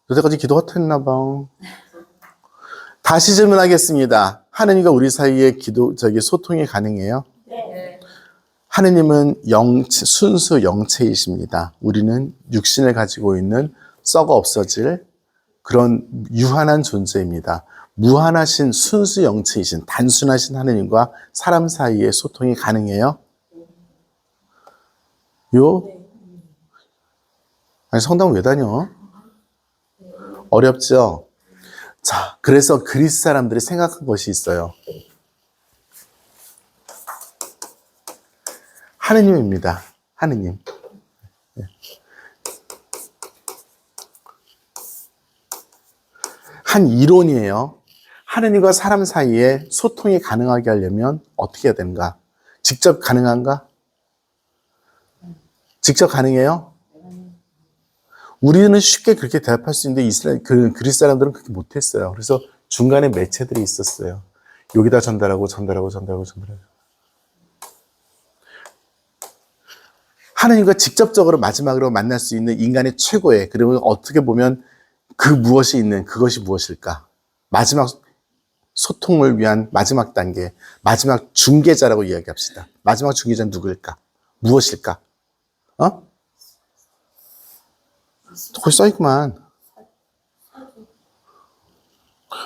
여태까지 기도 헛했나 봐. 다시 질문하겠습니다. 하느님과 우리 사이에 소통이 가능해요? 네. 하느님은 순수 영체이십니다. 우리는 육신을 가지고 있는 썩어 없어질 그런 유한한 존재입니다. 무한하신 순수 영체이신 단순하신 하느님과 사람 사이에 소통이 가능해요? 아니, 성당 왜 다녀? 어렵죠? 자, 그래서 그리스 사람들이 생각한 것이 있어요. 하느님입니다. 하느님. 한 이론이에요. 하느님과 사람 사이에 소통이 가능하게 하려면 어떻게 해야 되는가? 직접 가능한가? 직접 가능해요? 우리는 쉽게 그렇게 대답할 수 있는데 그리스 사람들은 그렇게 못했어요. 그래서 중간에 매체들이 있었어요. 여기다 전달하고. 하느님과 직접적으로 마지막으로 만날 수 있는 인간의 최고의, 그리고 어떻게 보면 그것이 무엇일까? 마지막 소통을 위한 마지막 단계, 마지막 중개자라고 이야기합시다. 마지막 중개자는 누구일까? 무엇일까? 거기 써있구만.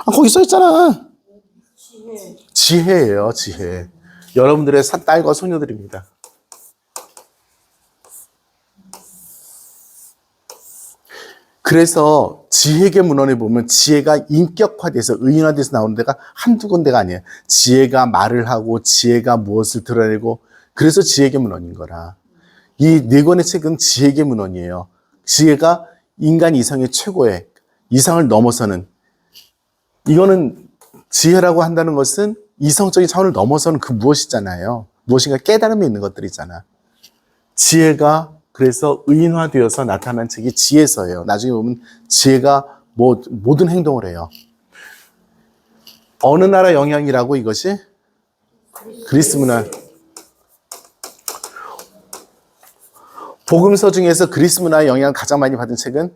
거기 써있잖아. 지혜예요, 지혜. 여러분들의 딸과 소녀들입니다. 그래서 지혜계 문헌에 보면 지혜가 인격화돼서 의인화돼서 나오는 데가 한두 군데가 아니에요. 지혜가 말을 하고 지혜가 무엇을 드러내고, 그래서 지혜계 문헌인 거라. 이 네 권의 책은 지혜계 문헌이에요. 지혜가 인간 이상의 최고의, 이상을 넘어서는, 이거는 지혜라고 한다는 것은 이성적인 차원을 넘어서는 그 무엇이잖아요. 무엇인가 깨달음이 있는 것들이잖아. 지혜가 그래서 의인화되어서 나타난 책이 지혜서예요. 나중에 보면 지혜가 모든 행동을 해요. 어느 나라 영향이라고 이것이? 그리스 문화. 복음서 중에서 그리스 문화의 영향을 가장 많이 받은 책은?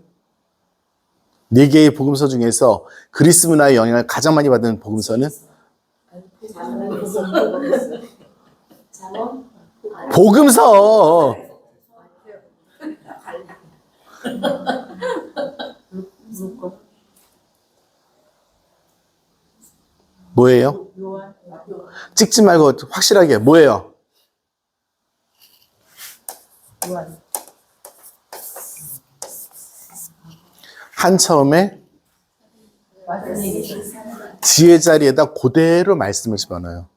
4개의 복음서 중에서 그리스 문화의 영향을 가장 많이 받은 복음서는? 복음서! 뭐예요? 찍지 말고 확실하게 뭐예요? 한 처음에 지혜 자리에다 그대로 말씀을 집어넣어요.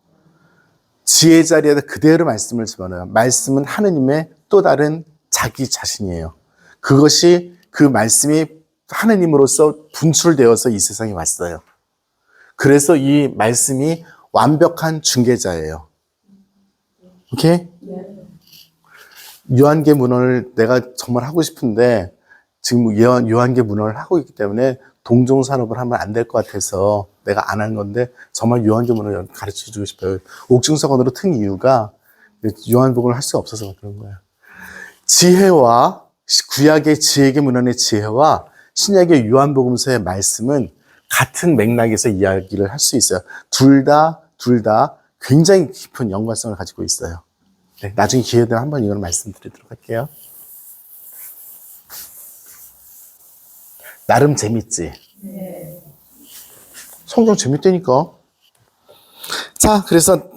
지혜 자리에다 그대로 말씀을 집어넣어요. 말씀은 하느님의 또 다른 자기 자신이에요. 그것이 그 말씀이 하느님으로서 분출되어서 이 세상에 왔어요. 그래서 이 말씀이 완벽한 중개자예요. 오케이? 요한계 문헌을 내가 정말 하고 싶은데 지금 요한계 문헌을 하고 있기 때문에 동종산업을 하면 안 될 것 같아서 내가 안 한 건데 정말 요한계 문헌을 가르쳐 주고 싶어요. 옥중서원으로 튼 이유가 요한복음을 할 수가 없어서 그런 거예요. 지혜와 구약의 지혜계 문헌의 지혜와 신약의 요한복음서의 말씀은 같은 맥락에서 이야기를 할 수 있어요. 둘 다 굉장히 깊은 연관성을 가지고 있어요. 네, 나중에 기회 되면 한번 이걸 말씀드리도록 할게요. 나름 재밌지? 네. 성경 재밌다니까. 자, 그래서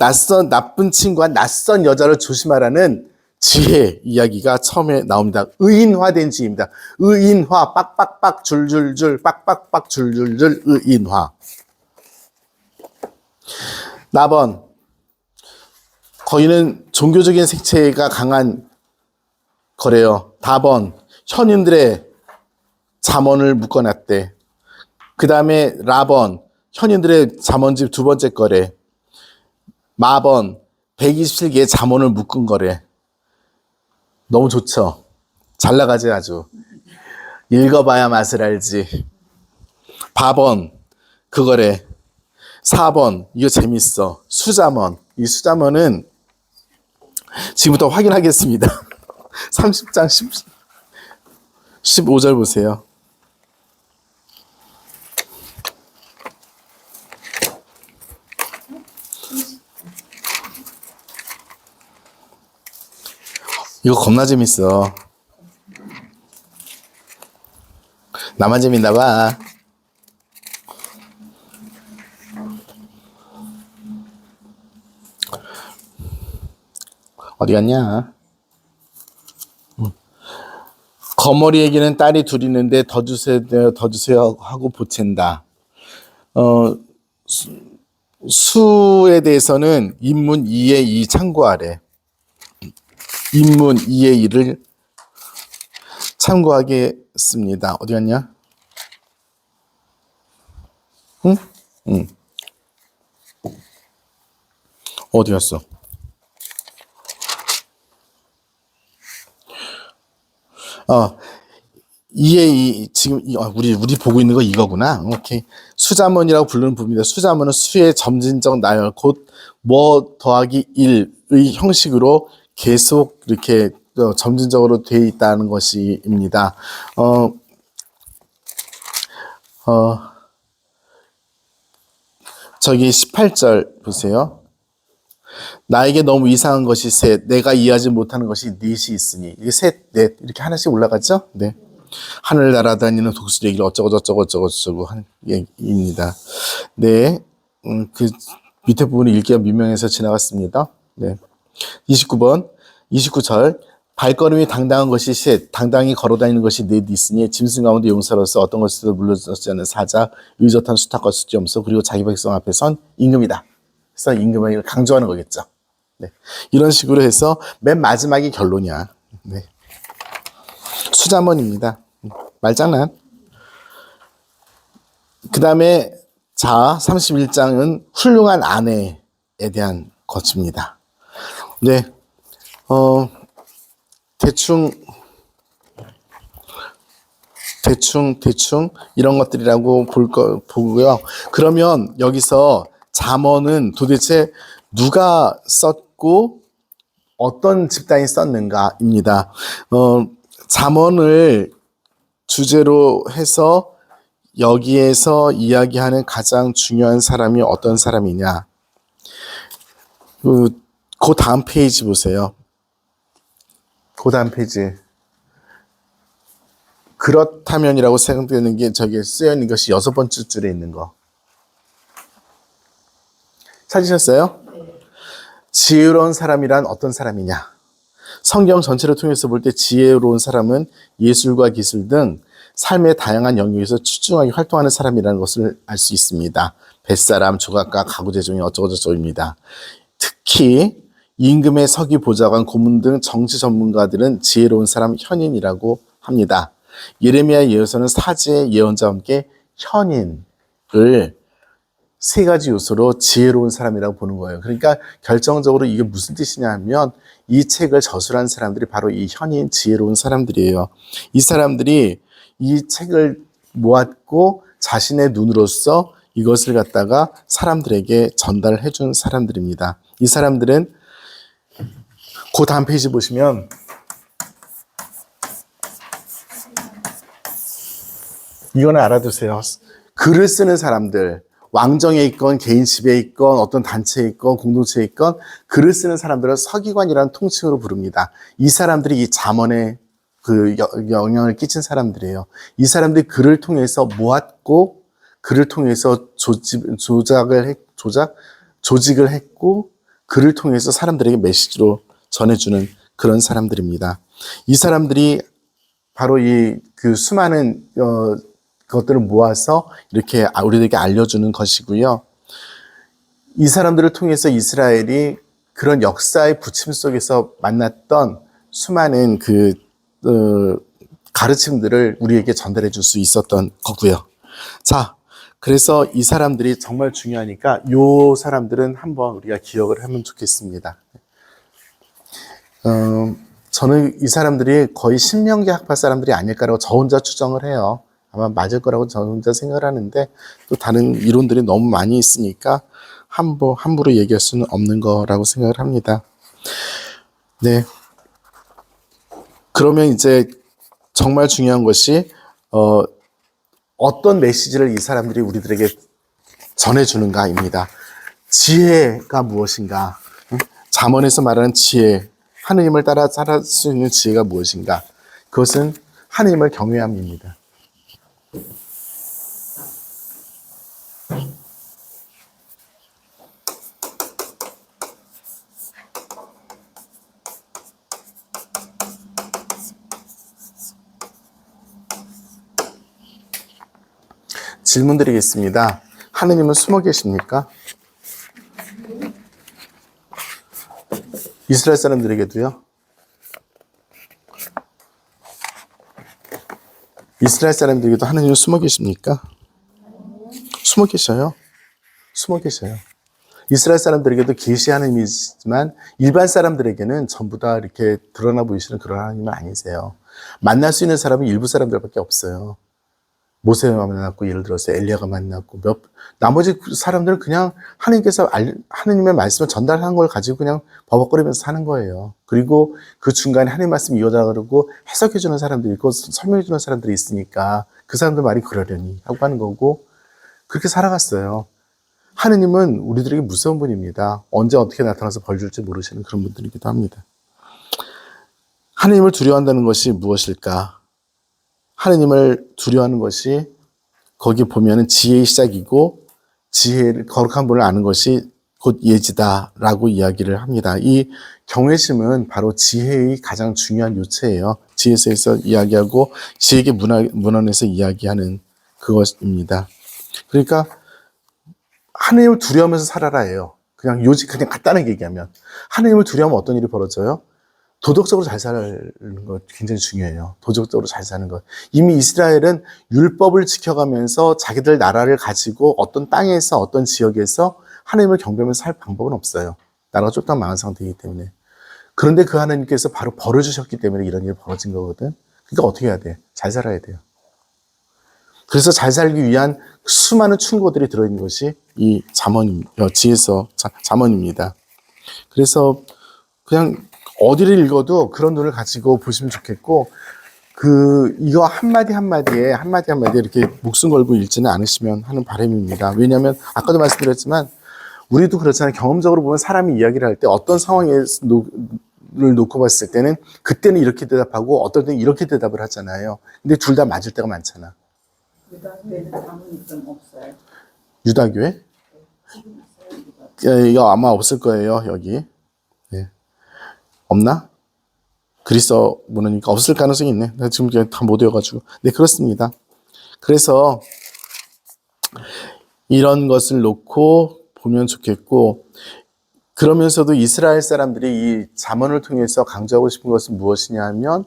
나쁜 친구와 낯선 여자를 조심하라는 지혜 이야기가 처음에 나옵니다. 의인화된 지혜입니다. 의인화, 빡빡빡, 줄줄줄, 빡빡빡, 줄줄줄, 의인화. 나번, 거기는 종교적인 색채가 강한 거래요. 다번, 현인들의 잠언을 묶어놨대. 그 다음에 라번, 현인들의 잠언집 두 번째 거래. 마번, 127개의 잠언을 묶은 거래. 너무 좋죠? 잘 나가지 아주. 읽어봐야 맛을 알지. 바번, 그거래. 4번, 이거 재밌어. 수잠언. 이 수잠언은 지금부터 확인하겠습니다. 30장 15절 보세요. 이거 겁나 재밌어. 나만 재밌나 봐. 어디 갔냐? 거머리에게는 딸이 둘 있는데 더 주세요 하고 보챈다. 수에 대해서는 인문 2의 2 참고하래. 인문 2의 2를 참고하겠습니다. 어디 갔냐? 응? 응. 어디 갔어? 지금, 우리 보고 있는 거 이거구나. 오케이. 수자문이라고 부르는 부분입니다. 수자문은 수의 점진적 나열, 곧 뭐 더하기 1의 형식으로 계속 이렇게 점진적으로 되어 있다는 것입니다. 저기 18절 보세요. 나에게 너무 이상한 것이 셋, 내가 이해하지 못하는 것이 넷이 있으니. 이게 셋, 넷 이렇게 하나씩 올라가죠? 네. 하늘 날아다니는 독수리 얘기를 어쩌고 하는 얘기입니다. 네. 그 밑에 부분을 읽기가 민명해서 지나갔습니다. 네. 29절. 발걸음이 당당한 것이 셋, 당당히 걸어다니는 것이 넷 있으니 짐승 가운데 용사로서 어떤 것에도 물러서지 않는 사자, 의젓한 수탉과 수지엄소, 그리고 자기 백성 앞에 선 임금이다. 그래서 임금을 강조하는 거겠죠. 네. 이런 식으로 해서 맨 마지막이 결론이야. 네. 수자문입니다. 말장난. 그 다음에 자 31장은 훌륭한 아내에 대한 것입니다. 네, 대충 이런 것들이라고 보고요. 그러면 여기서 잠언은 도대체 누가 썼고 어떤 집단이 썼는가입니다. 잠언을 주제로 해서 여기에서 이야기하는 가장 중요한 사람이 어떤 사람이냐. 그 다음 페이지 보세요. 그 다음 페이지. 그렇다면이라고 생각되는 게 저기 쓰여 있는 것이 6번째 줄에 있는 거. 찾으셨어요? 지혜로운 사람이란 어떤 사람이냐? 성경 전체를 통해서 볼 때 지혜로운 사람은 예술과 기술 등 삶의 다양한 영역에서 출중하게 활동하는 사람이라는 것을 알 수 있습니다. 뱃사람, 조각가, 가구제종이 어쩌고저쩌고입니다. 특히 임금의 서기 보좌관, 고문 등 정치 전문가들은 지혜로운 사람 현인이라고 합니다. 예레미야 예언서는 사지의 예언자와 함께 현인을 3가지 요소로 지혜로운 사람이라고 보는 거예요. 그러니까 결정적으로 이게 무슨 뜻이냐 하면 이 책을 저술한 사람들이 바로 이 현인 지혜로운 사람들이에요. 이 사람들이 이 책을 모았고 자신의 눈으로서 이것을 갖다가 사람들에게 전달해 준 사람들입니다. 이 사람들은 그 다음 페이지 보시면 이거는 알아두세요. 글을 쓰는 사람들, 왕정에 있건 개인집에 있건 어떤 단체에 있건 공동체에 있건 글을 쓰는 사람들을 서기관이라는 통칭으로 부릅니다. 이 사람들이 이 잠언에 그 영향을 끼친 사람들이에요. 이 사람들이 글을 통해서 모았고 글을 통해서 조직을 했고 글을 통해서 사람들에게 메시지로 전해주는 그런 사람들입니다. 이 사람들이 바로 이 그 수많은 그것들을 모아서 이렇게 우리들에게 알려주는 것이고요. 이 사람들을 통해서 이스라엘이 그런 역사의 부침 속에서 만났던 수많은 그 가르침들을 우리에게 전달해 줄 수 있었던 거고요. 자, 그래서 이 사람들이 정말 중요하니까 이 사람들은 한번 우리가 기억을 하면 좋겠습니다. 저는 이 사람들이 거의 신명기 학파 사람들이 아닐까라고 저 혼자 추정을 해요. 아마 맞을 거라고 저 혼자 생각을 하는데 또 다른 이론들이 너무 많이 있으니까 함부로 얘기할 수는 없는 거라고 생각을 합니다. 네. 그러면 이제 정말 중요한 것이 어떤 메시지를 이 사람들이 우리들에게 전해주는가입니다. 지혜가 무엇인가? 잠언에서 말하는 지혜, 하느님을 따라 살아갈 수 있는 지혜가 무엇인가? 그것은 하느님을 경외함입니다. 질문 드리겠습니다. 하느님은 숨어 계십니까? 이스라엘 사람들에게도요? 이스라엘 사람들에게도 하느님은 숨어 계십니까? 숨어 계셔요. 숨어 계셔요. 이스라엘 사람들에게도 계시하는 이미지지만 일반 사람들에게는 전부 다 이렇게 드러나 보이시는 그런 하나님은 아니세요. 만날 수 있는 사람은 일부 사람들밖에 없어요. 모세가 만났고 예를 들어서 엘리야가 만났고 나머지 사람들은 그냥 하나님께서 하나님의 말씀을 전달한 걸 가지고 그냥 버벅거리면서 사는 거예요. 그리고 그 중간에 하나님 말씀이 이어나가고 해석해 주는 사람들이 있고 설명해 주는 사람들이 있으니까 그 사람들 말이 그러려니 하고 하는 거고 그렇게 살아갔어요. 하느님은 우리들에게 무서운 분입니다. 언제 어떻게 나타나서 벌 줄지 모르시는 그런 분들이기도 합니다. 하느님을 두려워한다는 것이 무엇일까? 하느님을 두려워하는 것이 거기 보면은 지혜의 시작이고 지혜를 거룩한 분을 아는 것이 곧 예지다라고 이야기를 합니다. 이 경외심은 바로 지혜의 가장 중요한 요체예요. 지혜서에서 이야기하고 지혜의 문헌에서 이야기하는 그것입니다. 그러니까 하느님을 두려워하면서 살아라예요. 그냥 간단하게 얘기하면 하느님을 두려워하면 어떤 일이 벌어져요? 도덕적으로 잘 사는 것 굉장히 중요해요. 도덕적으로 잘 사는 것. 이미 이스라엘은 율법을 지켜가면서 자기들 나라를 가지고 어떤 땅에서 어떤 지역에서 하나님을 경배하면서 살 방법은 없어요. 나라가 쫄딱 망한 상태이기 때문에. 그런데 그 하나님께서 바로 벌을 주셨기 때문에 이런 일이 벌어진 거거든. 그러니까 어떻게 해야 돼? 잘 살아야 돼요. 그래서 잘 살기 위한 수많은 충고들이 들어있는 것이 이 지혜서 잠언입니다. 그래서 그냥 어디를 읽어도 그런 눈을 가지고 보시면 좋겠고, 이거 한마디에 이렇게 목숨 걸고 읽지는 않으시면 하는 바람입니다. 왜냐하면, 아까도 말씀드렸지만, 우리도 그렇잖아요. 경험적으로 보면 사람이 이야기를 할 때 어떤 상황을 놓고 봤을 때는, 그때는 이렇게 대답하고, 어떨 때는 이렇게 대답을 하잖아요. 근데 둘 다 맞을 때가 많잖아. 유다교회는 자문이 좀 없어요. 유다교회? 이거 아마 없을 거예요, 여기. 없나? 그리스어 문화니까 없을 가능성이 있네. 나 지금 다 못 외워가지고. 네, 그렇습니다. 그래서 이런 것을 놓고 보면 좋겠고, 그러면서도 이스라엘 사람들이 이 잠언을 통해서 강조하고 싶은 것은 무엇이냐 하면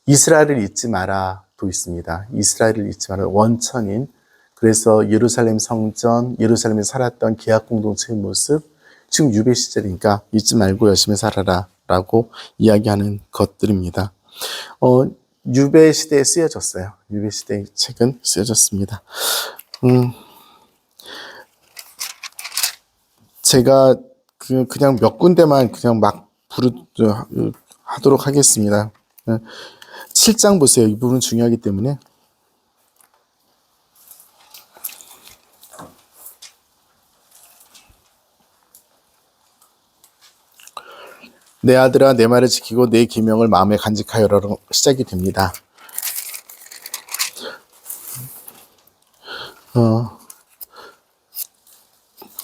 이스라엘을 잊지 마라도 있습니다. 이스라엘을 잊지 마라. 원천인. 그래서 예루살렘 성전, 예루살렘에 살았던 계약 공동체의 모습, 지금 유배 시절이니까 잊지 말고 열심히 살아라 라고 이야기하는 것들입니다. 유배 시대에 쓰여졌어요. 유배 시대 책은 쓰여졌습니다. 제가 그냥 몇 군데만 그냥 막 하도록 하겠습니다. 7장 보세요. 이 부분 중요하기 때문에. 내 아들아 내 말을 지키고 내 계명을 마음에 간직하여라로 시작이 됩니다.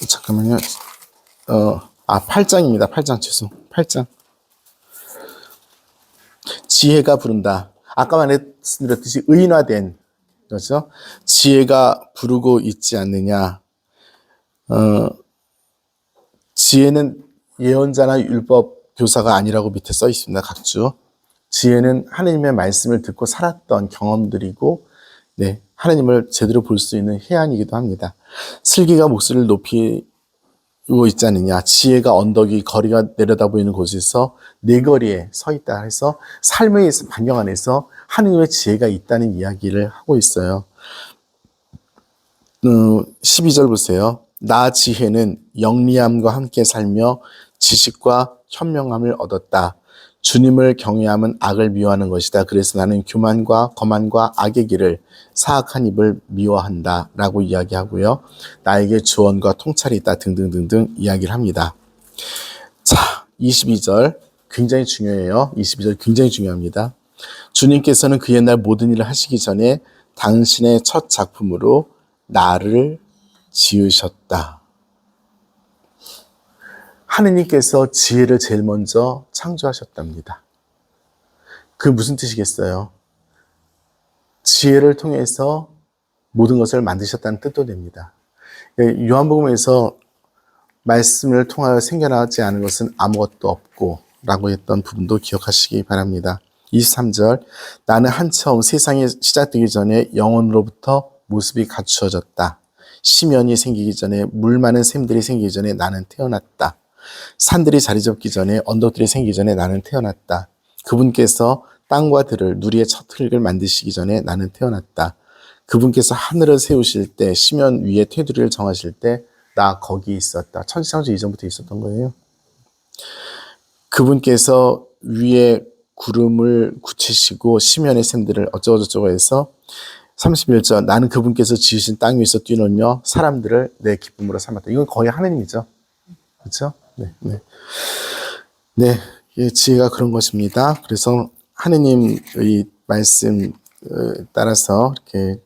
잠깐만요. 8장입니다. 8장 죄송. 8장. 지혜가 부른다. 아까 말씀드렸듯이 의인화된 거죠. 지혜가 부르고 있지 않느냐. 지혜는 예언자나 율법 교사가 아니라고 밑에 써 있습니다. 각주. 지혜는 하나님의 말씀을 듣고 살았던 경험들이고, 네, 하나님을 제대로 볼 수 있는 해안이기도 합니다. 슬기가 목소리를 높이고 있지 않느냐. 지혜가 언덕이 거리가 내려다 보이는 곳에서 네 거리에 서 있다 해서 삶의 반경 안에서 하나님의 지혜가 있다는 이야기를 하고 있어요. 12절 보세요. 나 지혜는 영리함과 함께 살며 지식과 현명함을 얻었다. 주님을 경외함은 악을 미워하는 것이다. 그래서 나는 교만과 거만과 악의 길을 사악한 입을 미워한다 라고 이야기하고요. 나에게 주언과 통찰이 있다 등등등등 이야기를 합니다. 자, 22절 굉장히 중요해요. 22절 굉장히 중요합니다. 주님께서는 그 옛날 모든 일을 하시기 전에 당신의 첫 작품으로 나를 지으셨다. 하느님께서 지혜를 제일 먼저 창조하셨답니다. 그 무슨 뜻이겠어요? 지혜를 통해서 모든 것을 만드셨다는 뜻도 됩니다. 요한복음에서 말씀을 통하여 생겨나지 않은 것은 아무것도 없고 라고 했던 부분도 기억하시기 바랍니다. 23절 나는 한처음 세상이 시작되기 전에 영혼으로부터 모습이 갖추어졌다. 시면이 생기기 전에 물 많은 샘들이 생기기 전에 나는 태어났다. 산들이 자리 잡기 전에 언덕들이 생기기 전에 나는 태어났다. 그분께서 땅과 들을 누리의 첫 흙을 만드시기 전에 나는 태어났다. 그분께서 하늘을 세우실 때 시면 위에 테두리를 정하실 때 나 거기 있었다. 천지창조 이전부터 있었던 거예요. 그분께서 위에 구름을 굳히시고 시면의 샘들을 어쩌고저쩌고 해서 31절 나는 그분께서 지으신 땅 위에서 뛰놀며 사람들을 내 기쁨으로 삼았다. 이건 거의 하나님이죠. 그렇죠? 네, 지혜가 그런 것입니다. 그래서 하느님의 말씀 따라서 이렇게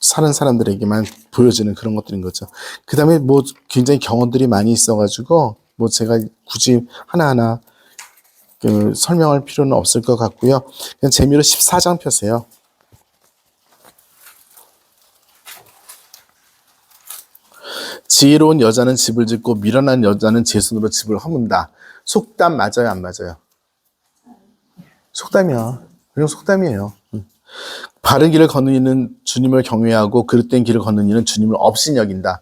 사는 사람들에게만 보여지는 그런 것들인 거죠. 그 다음에 뭐 굉장히 경험들이 많이 있어가지고 뭐 제가 굳이 하나하나 설명할 필요는 없을 것 같고요. 그냥 재미로 14장 펴세요. 지혜로운 여자는 집을 짓고 미련한 여자는 제 손으로 집을 허문다. 속담 맞아요, 안 맞아요? 속담이야. 그냥 속담이에요. 바른 길을 걷는 이는 주님을 경외하고 그릇된 길을 걷는 이는 주님을 없이 여긴다.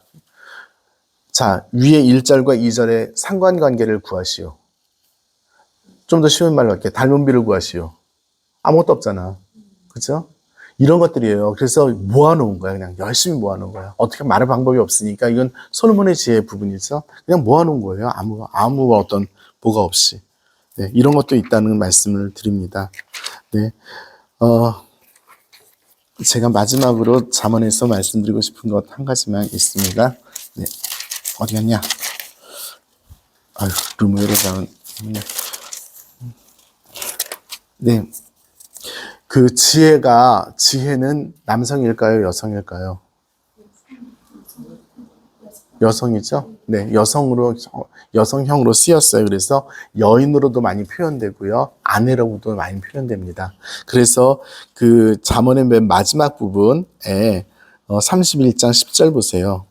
자, 위에 1절과 2절의 상관관계를 구하시오. 좀 더 쉬운 말로 할게요. 닮은 비를 구하시오. 아무것도 없잖아. 그렇죠? 이런 것들이에요. 그래서 모아놓은 거야. 그냥 열심히 모아놓은 거야. 어떻게 말할 방법이 없으니까 이건 솔로몬의 지혜의 부분이죠. 그냥 모아놓은 거예요. 아무 어떤 뭐가 없이. 네, 이런 것도 있다는 말씀을 드립니다. 네, 제가 마지막으로 잠언에서 말씀드리고 싶은 것 한 가지만 있습니다. 네, 어디 갔냐? 아유, 루무에로 가면. 네. 그 지혜는 남성일까요? 여성일까요? 여성이죠? 네, 여성형으로 쓰였어요. 그래서 여인으로도 많이 표현되고요. 아내로도 많이 표현됩니다. 그래서 그 잠언의 맨 마지막 부분에 31장 10절 보세요.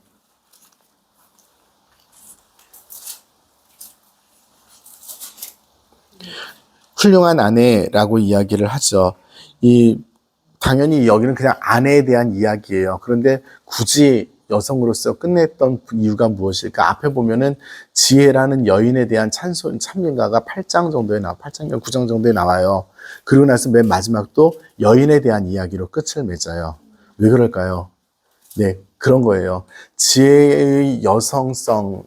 훌륭한 아내라고 이야기를 하죠. 당연히 여기는 그냥 아내에 대한 이야기예요. 그런데 굳이 여성으로서 끝냈던 이유가 무엇일까? 앞에 보면은 지혜라는 여인에 대한 찬민가가 8장 정도에 8장, 9장 정도에 나와요. 그리고 나서 맨 마지막도 여인에 대한 이야기로 끝을 맺어요. 왜 그럴까요? 네, 그런 거예요. 지혜의 여성성을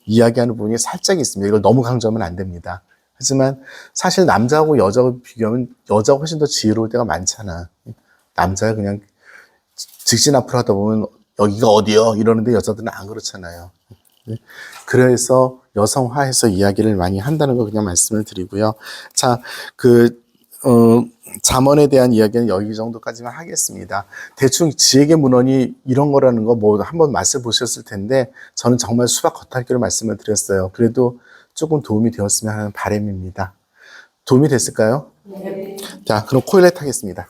이야기하는 부분이 살짝 있습니다. 이걸 너무 강조하면 안 됩니다. 하지만 사실 남자하고 여자하고 비교하면 여자가 훨씬 더 지혜로울 때가 많잖아. 남자가 그냥 직진 앞으로 하다 보면 여기가 어디요? 이러는데 여자들은 안 그렇잖아요. 그래서 여성화해서 이야기를 많이 한다는 거 그냥 말씀을 드리고요. 자, 잠언에 대한 이야기는 여기 정도까지만 하겠습니다. 대충 지혜의 문헌이 이런 거라는 거 뭐 한번 맛을 보셨을 텐데 저는 정말 수박 겉핥기로 말씀을 드렸어요. 그래도 조금 도움이 되었으면 하는 바람입니다. 도움이 됐을까요? 네. 자, 그럼 코일렛 하겠습니다.